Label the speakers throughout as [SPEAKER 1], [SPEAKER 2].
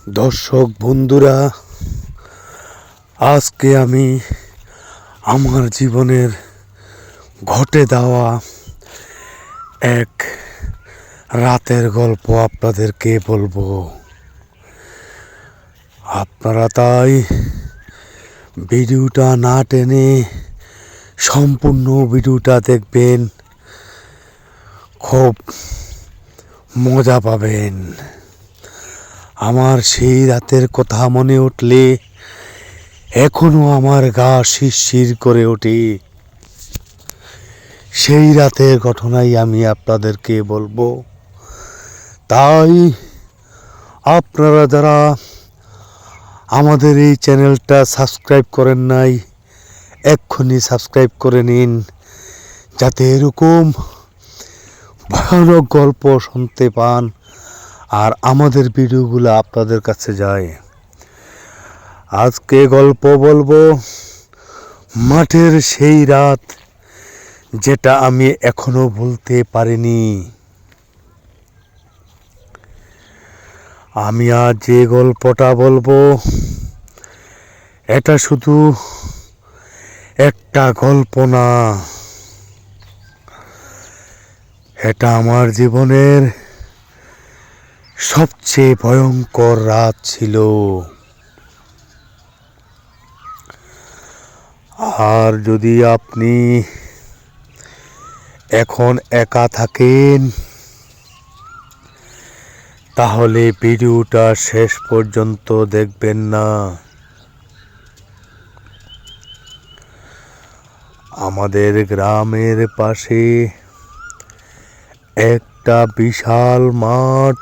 [SPEAKER 1] দর্শক বন্ধুরা, আজকে আমি আমার জীবনের ঘটে যাওয়া এক রাতের গল্প আপনাদেরকে বলবো। আপনারা তাই ভিডিওটা না টেনে সম্পূর্ণ ভিডিওটা দেখবেন, খুব মজা পাবেন। আমার সেই রাতের কথা মনে উঠলে এখনো আমার গা শিরশির করে ওঠে। সেই রাতের ঘটনাই আমি আপনাদেরকে বলবো। তাই আপনারা যারা আমাদের এই চ্যানেলটা সাবস্ক্রাইব করেন নাই, এক্ষুনি সাবস্ক্রাইব করে নিন, যাতে এরকম ভয়ানক গল্প শুনতে পান আর আমাদের ভিডিওগুলো আপনাদের কাছে যায়। আজকে গল্প বলবো মাঠের সেই রাত, যেটা আমি এখনো ভুলতে পারিনি। আমি আজ যে গল্পটা বলবো, এটা শুধু একটা গল্প না, এটা আমার জীবনের সবচেয়ে ভয়ঙ্কর রাত ছিল। আর যদি আপনি এখন একা থাকেন, তাহলে ভিডিওটা শেষ পর্যন্ত দেখবেন না। আমাদের গ্রামের পাশে একটা বিশাল মাঠ।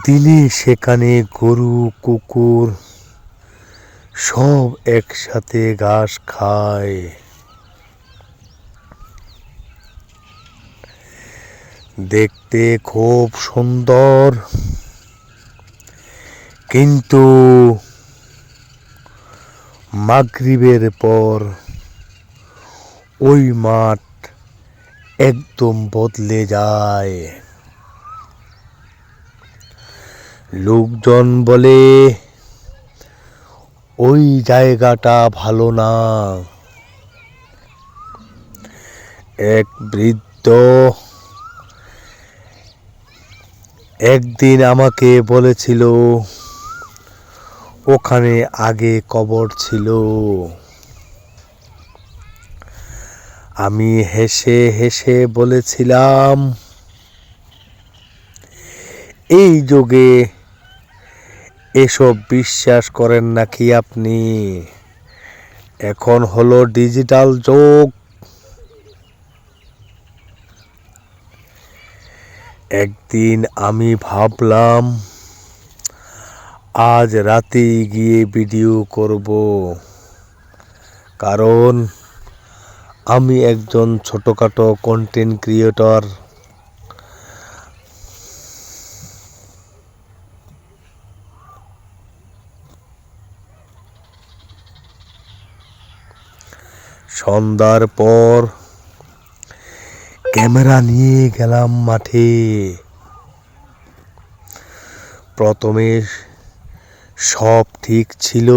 [SPEAKER 1] দিনে সেখানে গরু, কুকুর সব একসাথে ঘাস খায়। দেখতে খুব সুন্দর, কিন্তু মাগরিবের পর ওই মাঠ একদম বদলে যায়। লোকজন বলে ওই জায়গাটা ভালো না। এক বৃদ্ধ একদিন আমাকে বলেছিল ওখানে আগে কবর ছিল। আমি হেসে হেসে বলেছিলাম, এই যুগে এসব বিশ্বাস করেন নাকি আপনি? এখন হলো ডিজিটাল যুগ। একদিন আমি ভাবলাম আজ রাতে গিয়ে ভিডিও করব, কারণ আমি একজন ছোটখাটো কন্টেন্ট ক্রিয়েটর। সন্ধ্যার পর ক্যামেরা নিয়ে গেলাম মাঠে। প্রথমে সব ঠিক ছিল,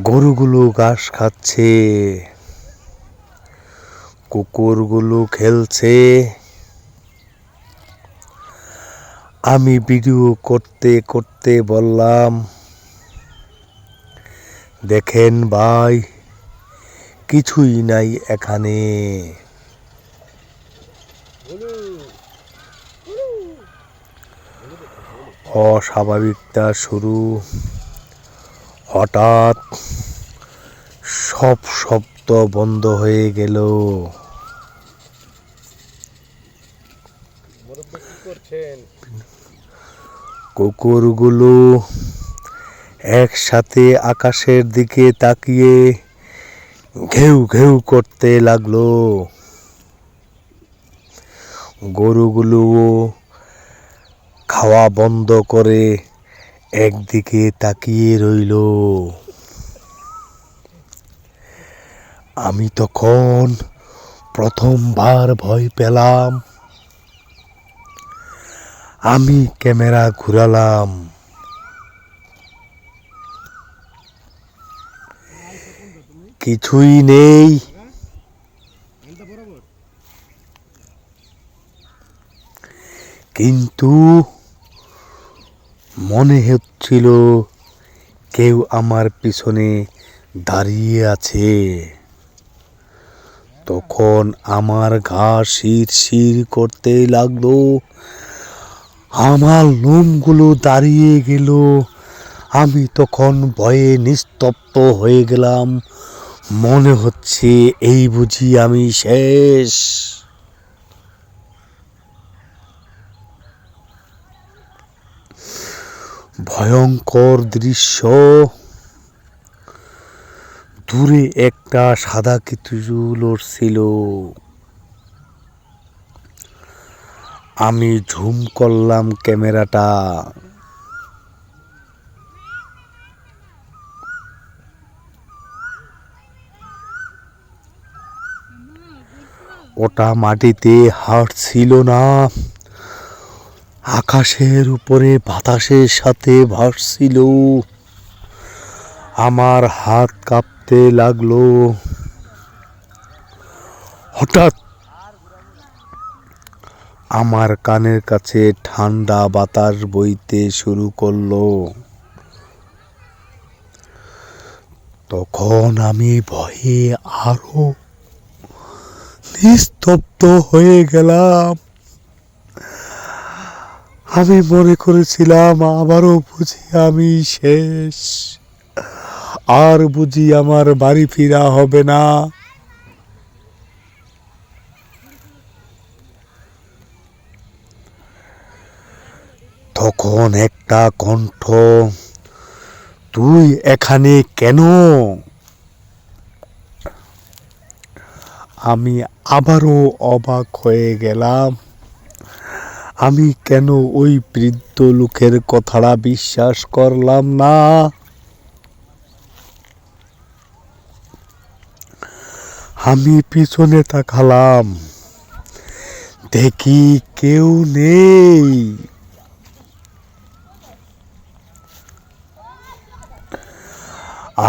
[SPEAKER 1] গরুগুলো ঘাস খাচ্ছে, কুকুরগুলো খেলছে। আমি ভিডিও করতে করতে বললাম, দেখেন ভাই, কিছুই নাই এখানে। অস্বাভাবিকতা শুরু। হঠাৎ সব শব্দ বন্ধ হয়ে গেল। কুকুরগুলো একসাথে আকাশের দিকে তাকিয়ে ঘেউ ঘেউ করতে লাগলো। গরুগুলো খাওয়া বন্ধ করে একদিকে তাকিয়ে রইল। আমি তখন প্রথমবার ভয় পেলাম। আমি ক্যামেরা ঘুরালাম, কিছুই নেই। কিন্তু মনে হচ্ছিল কেউ আমার পিছনে দাঁড়িয়ে আছে। তখন আমার গা শিরশির করতে লাগলো, আমার লোমগুলো দাঁড়িয়ে গেল। আমি তখন ভয়ে নিস্তব্ধ হয়ে গেলাম। মনে হচ্ছে এই বুঝি আমি শেষ। ভয়ঙ্কর দৃশ্য। দূরে একটা সাদা কিছু লড়ছিল। আমি ঝুম করলাম ক্যামেরাটা। ওটা মাটিতে হাঁটছিল না, আকাশের উপরে বাতাসের সাথে ভাসছিল। আমার হাত কাঁপতে লাগলো। হঠাৎ আমার কানের কাছে ঠান্ডা বাতাস বইতে শুরু করলো। তখন আমি ভয়ে আরো নিস্তব্ধ হয়ে গেলাম। আমি মনে করেছিলাম আবারও বুঝি আমি শেষ, আর বুঝি আমার বাড়ি ফিরা হবে না। তখন একটা কণ্ঠ, তুই এখানে কেন? আমি আবারও অবাক হয়ে গেলাম। আমি কেন ওই বৃদ্ধ লোকের কথাটা বিশ্বাস করলাম না? আমি পিছনে তাকালাম, দেখি কেউ নেই।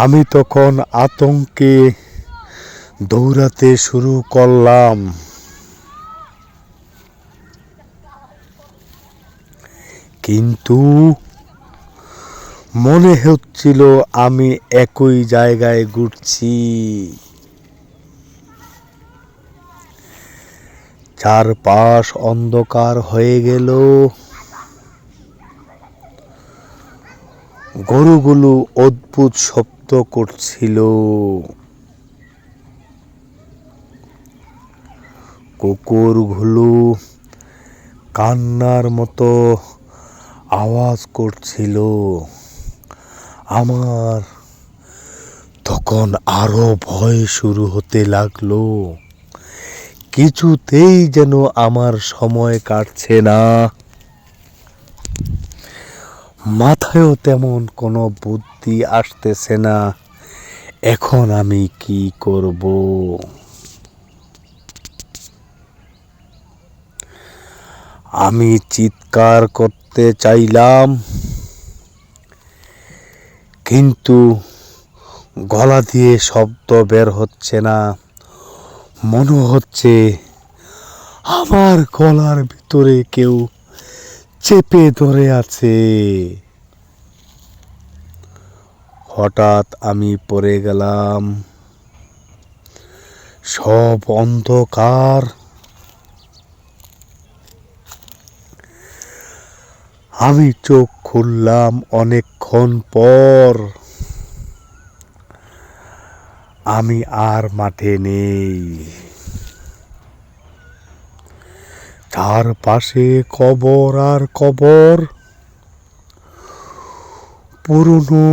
[SPEAKER 1] আমি তখন আতঙ্কে দৌড়াতে শুরু করলাম। কিন্তু মনে হচ্ছিল আমি একই জায়গায় ঘুরছি। চারপাশ অন্ধকার হয়ে গেল। গরুগুলো অদ্ভুত শব্দ করছিল। কুকুরগুলো কান্নার মতো আওয়াজ করছিল। আমার তখন আরো ভয় শুরু হতে লাগলো। কিছুতেই যেন আমার সময় কাটছে না। মাথায়ও তেমন কোনো বুদ্ধি আসতেছে না। এখন আমি কি করব? আমি চিৎকার করতে চাইলাম, কিন্তু গলা দিয়ে শব্দ বের হচ্ছে না। মনে হচ্ছে আমার গলার ভিতরে কেউ চেপে ধরে আছে। হঠাৎ আমি পড়ে গেলাম। সব অন্ধকার। আমি চোখ খুললাম অনেকক্ষণ পর। আমি আর মাঠে নেই। চারপাশে কবর আর কবর। পুরনো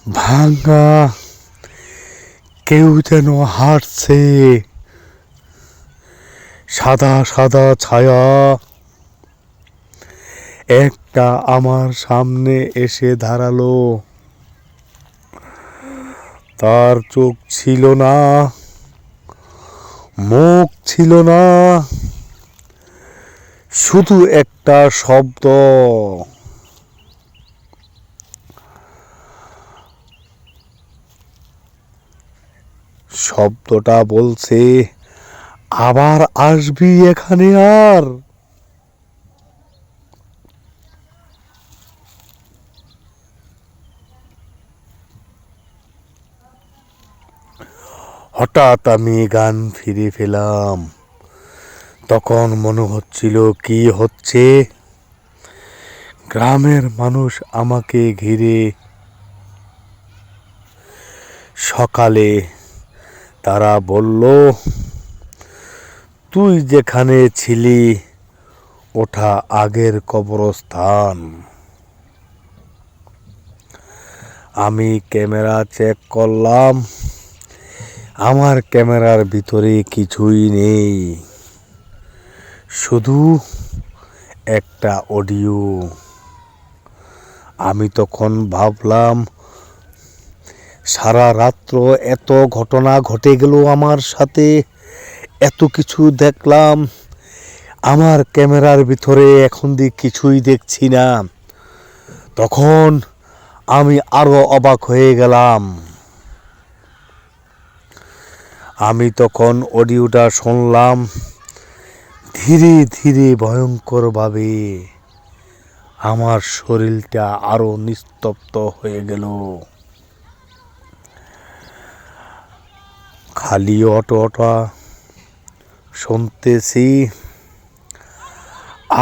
[SPEAKER 1] ভাঙা, কেউ যেন হাঁটছে। সাদা সাদা ছায়া। একটা আমার সামনে এসে দাঁড়ালো। তার চোখ ছিল না, মুখ ছিল না, শুধু একটা শব্দ, শব্দটা বলছে আবার আসবি এখানে আর। হঠাৎ আমি গান ফিরে পেলাম। তখন মনে হচ্ছিল কি হচ্ছে। গ্রামের মানুষ আমাকে ঘিরে। সকালে তারা বলল, তুই যেখানে ছিলি ওটা আগের কবরস্থান। আমি ক্যামেরা চেক করলাম, আমার ক্যামেরার ভিতরে কিছুই নেই, শুধু একটা অডিও। আমি তখন ভাবলাম, সারা রাত্র এত ঘটনা ঘটে গেল আমার সাথে, এত কিছু দেখলাম, আমার ক্যামেরার ভিতরে এখন কিছুই দেখছি না। তখন আমি আরো অবাক হয়ে গেলাম। আমি তখন অডিওটা শুনলাম, ধীরে ধীরে ভয়ঙ্করভাবে আমার শরীরটা আরো নিস্তব্ধ হয়ে গেল। খালি অটোটা শুনতেছি,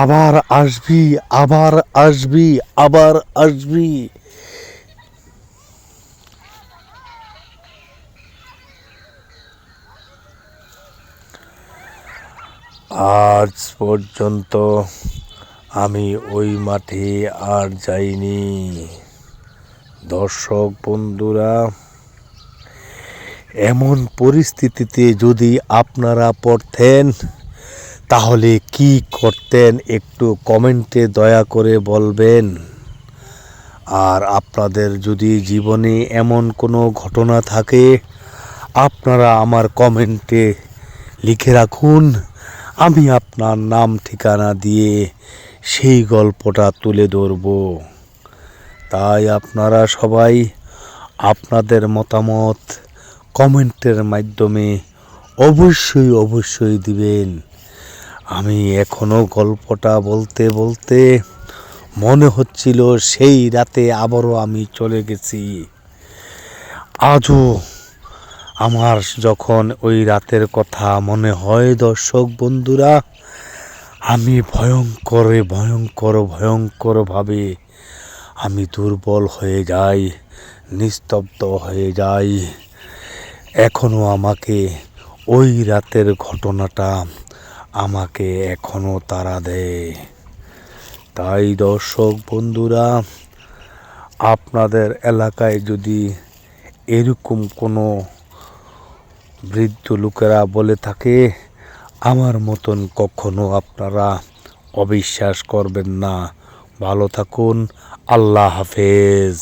[SPEAKER 1] আবার আসবি, আবার আসবি, আবার আসবি। আজ পর্যন্ত আমি ওই মাঠে আর যাইনি। দর্শক বন্ধুরা, এমন পরিস্থিতিতে যদি আপনারা পড়তেন তাহলে কি করতেন একটু কমেন্টে দয়া করে বলবেন। আর আপনাদের যদি জীবনে এমন কোনো ঘটনা থাকে আপনারা আমার কমেন্টে লিখে রাখুন, আমি আপনার নাম ঠিকানা দিয়ে সেই গল্পটা তুলে ধরব। তাই আপনারা সবাই আপনাদের মতামত কমেন্টের মাধ্যমে অবশ্যই অবশ্যই দিবেন। আমি এখনো গল্পটা বলতে বলতে মনে হচ্ছিল সেই রাতে আবারও আমি চলে গেছি। আজও আমার যখন ওই রাতের কথা মনে হয় দর্শক বন্ধুরা, আমি ভয়ঙ্করভাবে আমি দুর্বল হয়ে যাই, নিস্তব্ধ হয়ে যাই। এখনো আমাকে ওই রাতের ঘটনাটা আমাকে এখনো তাড়া দেয়। তাই দর্শক বন্ধুরা, আপনাদের এলাকায় যদি এরকম কোনো বৃদ্ধ লোকেরা বলে থাকে, আমার মতন কখনো আপনারা অবিশ্বাস করবেন না। ভালো থাকুন, আল্লাহ হাফেজ।